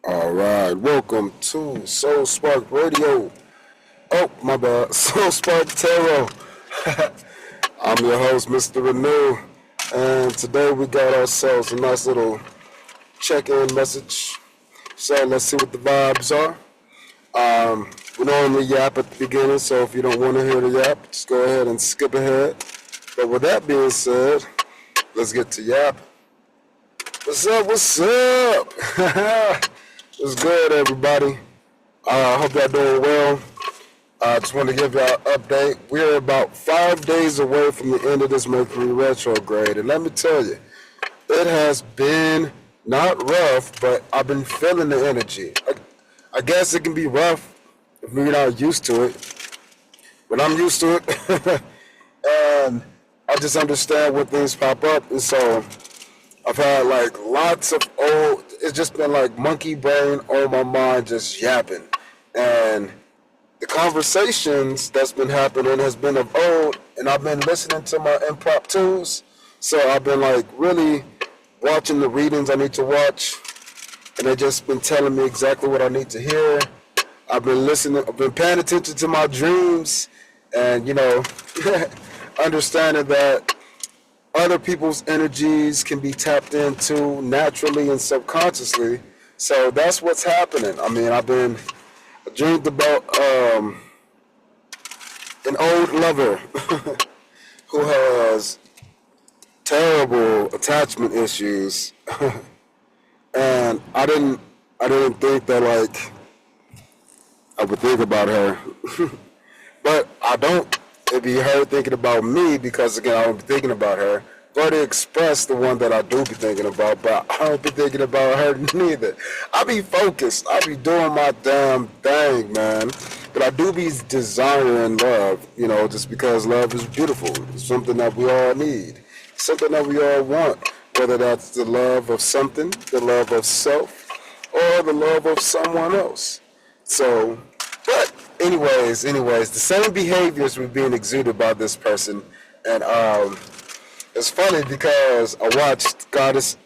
All right, welcome to Soul Spark Radio. Oh, my bad, Soul Spark Tarot. I'm your host, Mr. Renew, and today we got ourselves a nice little check-in message. So let's see what the vibes are. We normally yap at the beginning, so if you don't want to hear the yap, just go ahead and skip ahead. But with that being said, let's get to yap. What's up? What's up? What's good, everybody? I hope y'all doing well. I just want to give y'all an update. We're about 5 days away from the end of this Mercury retrograde, and let me tell you, it has been not rough, but I've been feeling the energy. I guess it can be rough if we're not used to it, but I'm used to it, and I just understand when things pop up, and so I've had like lots of it's just been like monkey brain on my mind just yapping. And the conversations that's been happening has been of old, and I've been listening to my impromptus. So I've been like really watching the readings I need to watch, and they just been telling me exactly what I need to hear. I've been listening, I've been paying attention to my dreams, and understanding that other people's energies can be tapped into naturally and subconsciously. So that's what's happening. I mean, I dreamed about an old lover who has terrible attachment issues, and I didn't think that like I would think about her, but I don't. It'd be her thinking about me because, again, I don't be thinking about her. But it expressed the one that I do be thinking about, but I don't be thinking about her neither. I be focused. I be doing my damn thing, man. But I do be desiring love, just because love is beautiful. It's something that we all need, something that we all want, whether that's the love of something, the love of self, or the love of someone else. So, but anyways, the same behaviors were being exuded by this person, and it's funny because I watched Goddess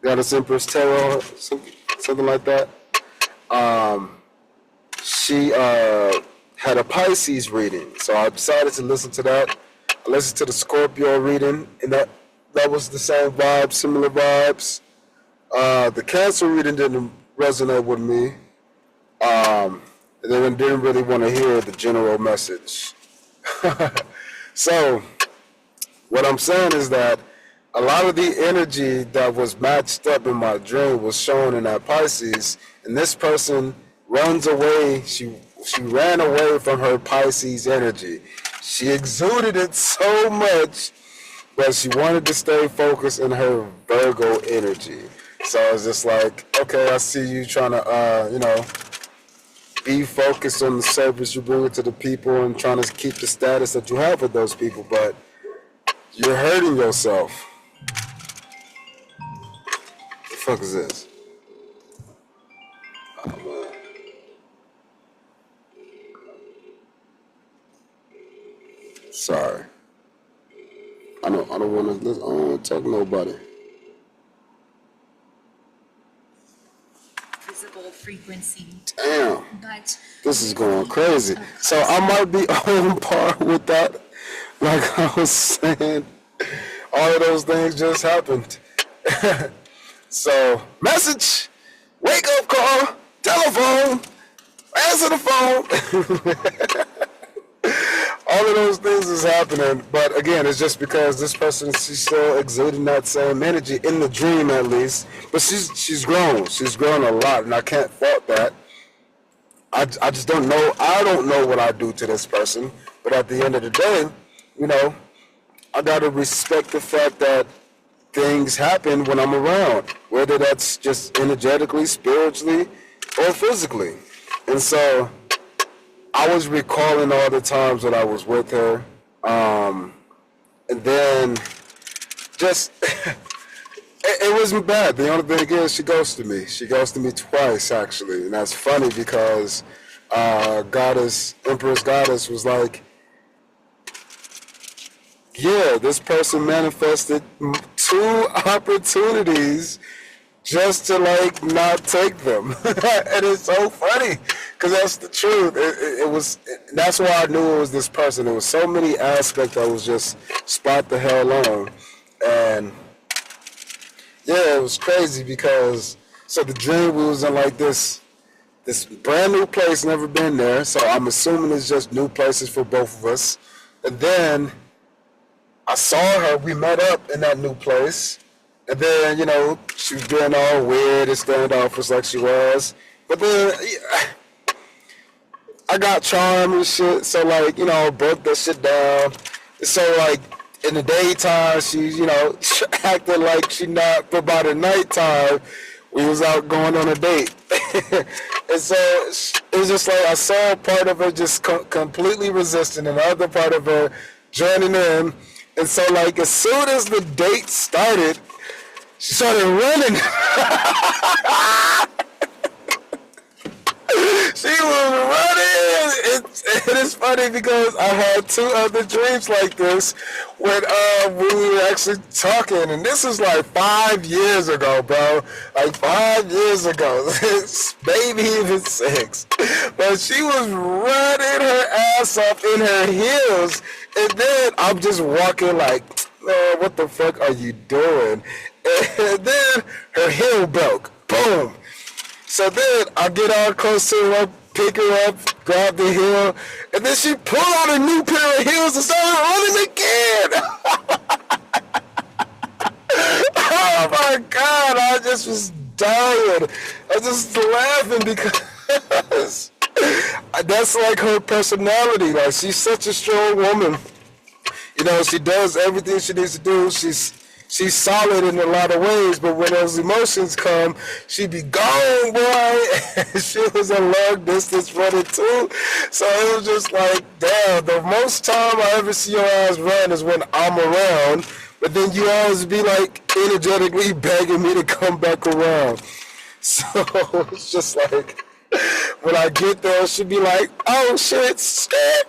Empress Tarot, something like that. She had a Pisces reading, so I decided to listen to that. I listened to the Scorpio reading, and that was the same vibes, similar vibes. The Cancer reading didn't resonate with me. They didn't really want to hear the general message. So, what I'm saying is that a lot of the energy that was matched up in my dream was shown in that Pisces, and this person runs away. She ran away from her Pisces energy. She exuded it so much, but she wanted to stay focused in her Virgo energy. So it's just like, okay, I see you trying to, be focused on the service you bring to the people and trying to keep the status that you have with those people, but you're hurting yourself. What the fuck is this? Oh, man. Sorry. I don't want to. I don't want to talk to nobody. Frequency. Damn, this is going crazy. So I might be on par with that. Like I was saying, all of those things just happened. So, message, wake up call, telephone, answer the phone. All of those things is happening, but again, it's just because this person, she's still exuding that same energy in the dream, at least. But she's grown. She's grown a lot, and I can't fault that. I just don't know. I don't know what I do to this person, but at the end of the day, I gotta respect the fact that things happen when I'm around, whether that's just energetically, spiritually, or physically, and so I was recalling all the times that I was with her, and then just it wasn't bad. The only thing is, she ghosted me. She ghosted me twice, actually, and that's funny because Empress Goddess was like, yeah, this person manifested 2 opportunities just to like not take them. And it's so funny because that's the truth. That's why I knew it was this person. There was so many aspects that was just spot the hell on. And yeah, it was crazy because so the dream we was in like this brand new place, never been there. So I'm assuming it's just new places for both of us. And then I saw her. We met up in that new place. And then, she was being all weird and standoffish like she was. But then I got charmed and shit. So, like, I broke that shit down. So, like, in the daytime, she's, acting like she not. But by the nighttime, we was out going on a date. And so it was just like I saw part of her just completely resisting and the other part of her joining in. And so, like, as soon as the date started, she started running. She was running. It's funny because I had two other dreams like this when we were actually talking, and this was like 5 years ago, bro. Like 5 years ago, maybe even 6. But she was running her ass off in her heels, and then I'm just walking like, man, what the fuck are you doing? And then her heel broke. Boom. So then I get all close to her, pick her up, grab the heel, and then she pulled out a new pair of heels and started running again. Oh my God, I just was dying. I was just laughing because that's like her personality. Like, she's such a strong woman. She does everything she needs to do. She's solid in a lot of ways, but when those emotions come, she be gone, boy. And she was a long distance runner too. So it was just like, damn, the most time I ever see your ass run is when I'm around, but then you always be like energetically begging me to come back around. So it's just like, when I get there, she'll be like, oh shit, scared.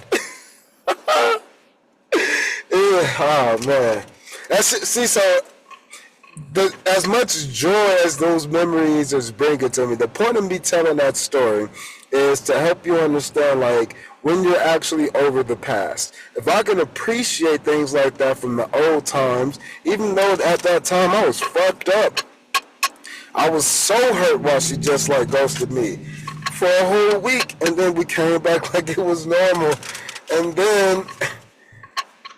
Yeah, oh man. See, so as much joy as those memories is bringing to me, the point of me telling that story is to help you understand, like, when you're actually over the past. If I can appreciate things like that from the old times, even though at that time I was fucked up, I was so hurt while she just, like, ghosted me for a whole week, and then we came back like it was normal, and then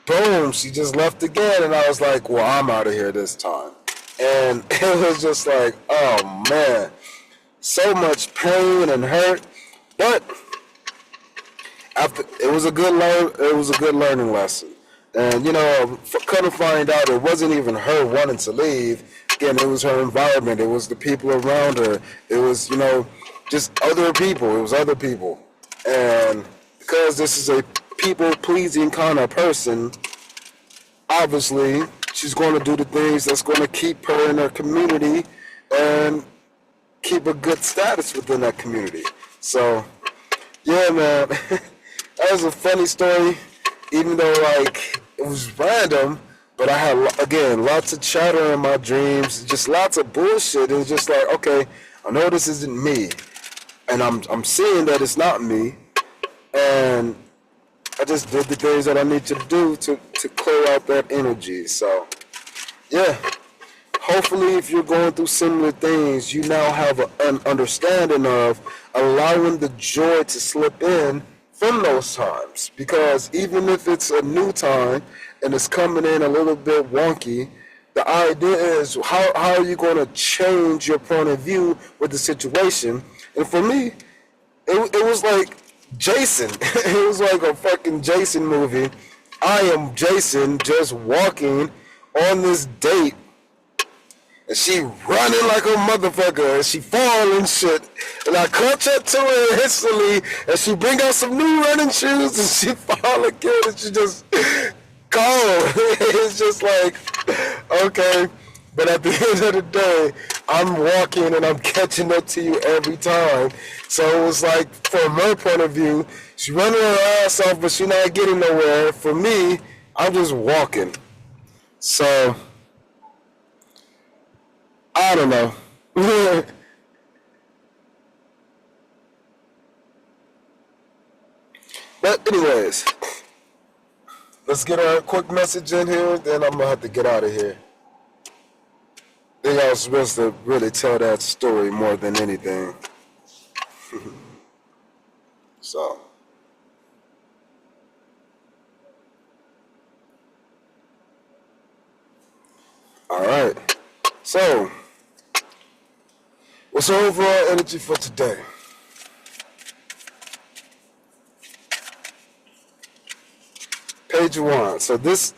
boom, she just left again, and I was like, well, I'm out of here this time. And it was just like, oh man, so much pain and hurt, but after it was a good learning lesson. And kind of find out it wasn't even her wanting to leave. Again, it was her environment. It was the people around her. It was just other people. It was other people, and because this is a people-pleasing kind of person, obviously, she's going to do the things that's going to keep her in her community and keep a good status within that community. So, yeah, man, that was a funny story, even though, like, it was random, but I had, again, lots of chatter in my dreams, just lots of bullshit. It was just like, okay, I know this isn't me, and I'm seeing that it's not me, and I just did the things that I need to do to clear out that energy. So, yeah. Hopefully, if you're going through similar things, you now have an understanding of allowing the joy to slip in from those times. Because even if it's a new time and it's coming in a little bit wonky, the idea is how are you going to change your point of view with the situation? And for me, it was like Jason. It was like a fucking Jason movie. I am Jason just walking on this date, and she running like a motherfucker, and she fall and shit, and I catch up to her instantly, and she bring out some new running shoes, and she fall again, and she just go. It's just like, okay. But at the end of the day, I'm walking and I'm catching up to you every time. So it was like, from her point of view, she's running her ass off, but she's not getting nowhere. For me, I'm just walking. So, I don't know. But anyways, let's get a quick message in here, then I'm going to have to get out of here. I think I was supposed to really tell that story more than anything. So. Alright. So, what's our overall energy for today? Page 1. So this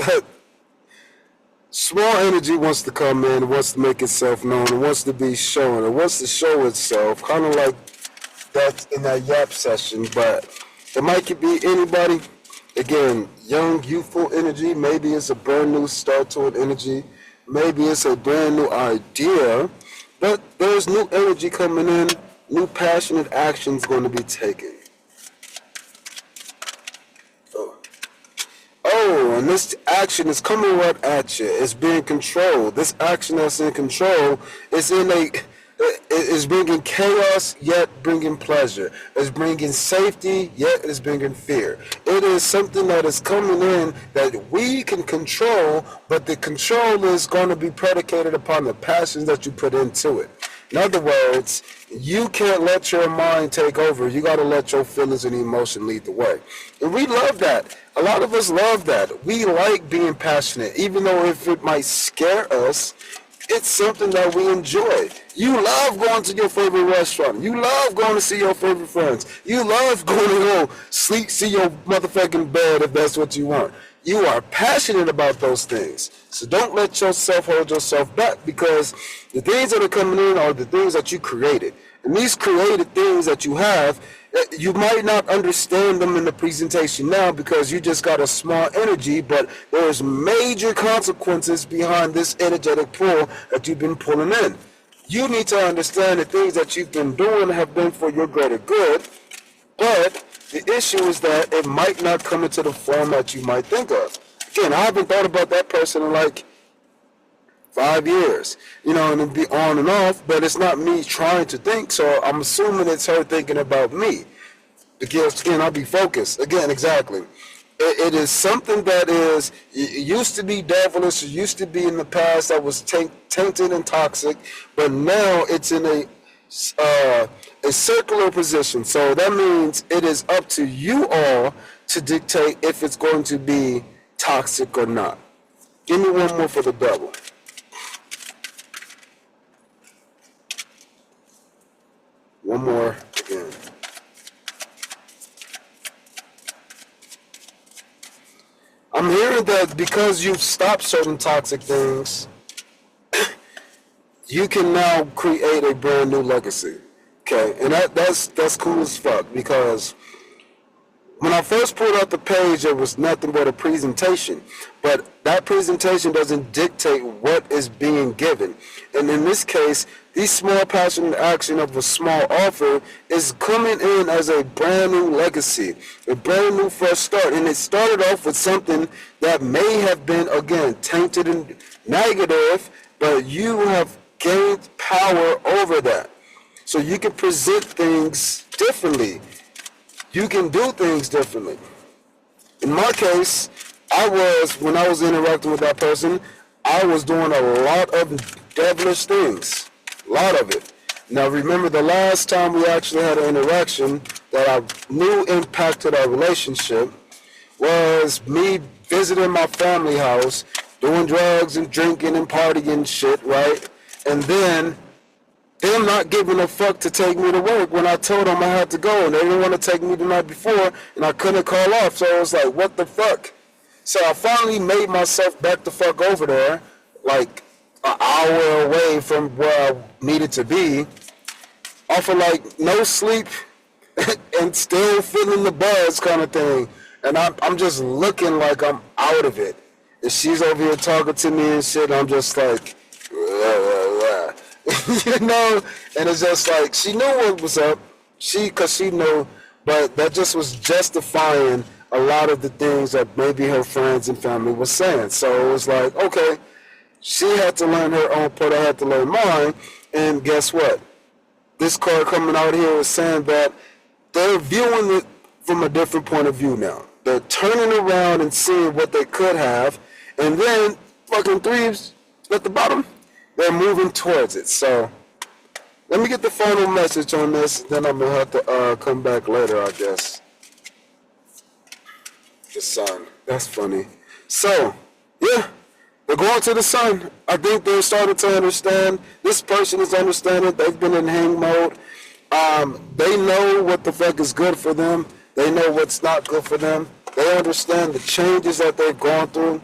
small energy wants to come in, wants to make itself known, it wants to be shown, it wants to show itself, kind of like that in that yap session, but it might be anybody. Again, young, youthful energy, maybe it's a brand new start to an energy, maybe it's a brand new idea, but there's new energy coming in, new passionate actions going to be taken. Oh, and this action is coming right at you. It's being controlled. This action that's in control is bringing chaos, yet bringing pleasure. It's bringing safety, yet it's bringing fear. It is something that is coming in that we can control, but the control is going to be predicated upon the passions that you put into it. In other words, you can't let your mind take over. You got to let your feelings and emotion lead the way. And we love that. A lot of us love that. We like being passionate, even though if it might scare us, it's something that we enjoy. You love going to your favorite restaurant. You love going to see your favorite friends. You love going to go sleep, see your motherfucking bed if that's what you want. You are passionate about those things. So don't let yourself hold yourself back, because the things that are coming in are the things that you created. And these created things that you have, you might not understand them in the presentation now because you just got a small energy, but there's major consequences behind this energetic pull that you've been pulling in. You need to understand the things that you've been doing have been for your greater good, but the issue is that it might not come into the form that you might think of. Again, I haven't thought about that person in like 5 years, and it'd be on and off, but it's not me trying to think, so I'm assuming it's her thinking about me. Because, again, I'll be focused. Again, exactly. It is something that used to be devilish, it used to be in the past that was tainted and toxic, but now it's in a circular position. So that means it is up to you all to dictate if it's going to be toxic or not. Give me one more for the devil. One more again. I'm hearing that because you've stopped certain toxic things, you can now create a brand new legacy. Okay, and that's cool as fuck, because when I first pulled out the page, it was nothing but a presentation. But that presentation doesn't dictate what is being given. And in this case, the small passionate action of a small offer is coming in as a brand new legacy, a brand new fresh start. And it started off with something that may have been, again, tainted and negative, but you have gained power over that. So you can present things differently. You can do things differently. In my case, when I was interacting with that person, I was doing a lot of devilish things. A lot of it. Now remember, the last time we actually had an interaction that I knew impacted our relationship was me visiting my family house, doing drugs and drinking and partying and shit, right? And then them not giving a fuck to take me to work when I told them I had to go, and they didn't want to take me the night before, and I couldn't call off. So I was like, what the fuck? So I finally made myself back the fuck over there, like an hour away from where I needed to be, off of like no sleep and still feeling the buzz kind of thing. And I'm just looking like I'm out of it. And she's over here talking to me and shit, and I'm just like, and it's just like, she knew what was up, cause she knew, but that just was justifying a lot of the things that maybe her friends and family were saying. So it was like, okay, she had to learn her own part, I had to learn mine, and guess what? This card coming out here is saying that they're viewing it from a different point of view now. They're turning around and seeing what they could have, and then fucking threes at the bottom, they're moving towards it. So let me get the final message on this, then I'm going to have to come back later, I guess. The sun. That's funny. So, yeah, they're going to the sun. I think they're starting to understand. This person is understanding. They've been in hang mode. They know what the fuck is good for them. They know what's not good for them. They understand the changes that they've gone through.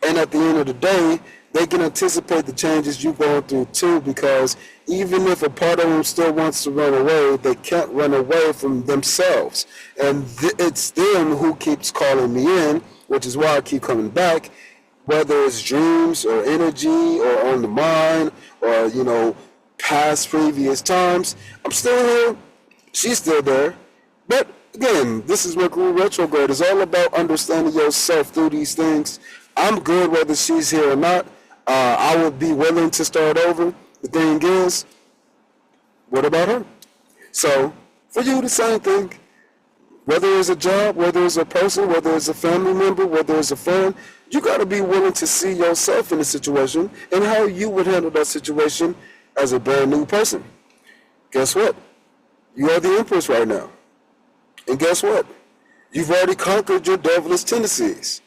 And at the end of the day, they can anticipate the changes you're going through too, because even if a part of them still wants to run away, they can't run away from themselves. And it's them who keeps calling me in, which is why I keep coming back, whether it's dreams or energy or on the mind or, you know, past previous times. I'm still here. She's still there. But again, this is Mercury retrograde. It's all about understanding yourself through these things. I'm good whether she's here or not. I would be willing to start over. The thing is, what about her? So, for you, the same thing. Whether it's a job, whether it's a person, whether it's a family member, whether it's a friend, you got to be willing to see yourself in the situation and how you would handle that situation as a brand new person. Guess what? You are the Empress right now. And guess what? You've already conquered your devilish tendencies.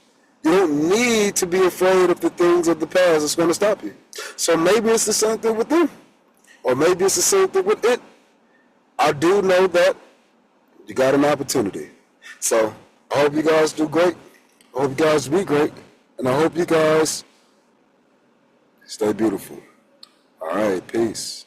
You don't need to be afraid of the things of the past that's going to stop you. So maybe it's the same thing with them. Or maybe it's the same thing with it. I do know that you got an opportunity. So I hope you guys do great. I hope you guys be great. And I hope you guys stay beautiful. All right, peace.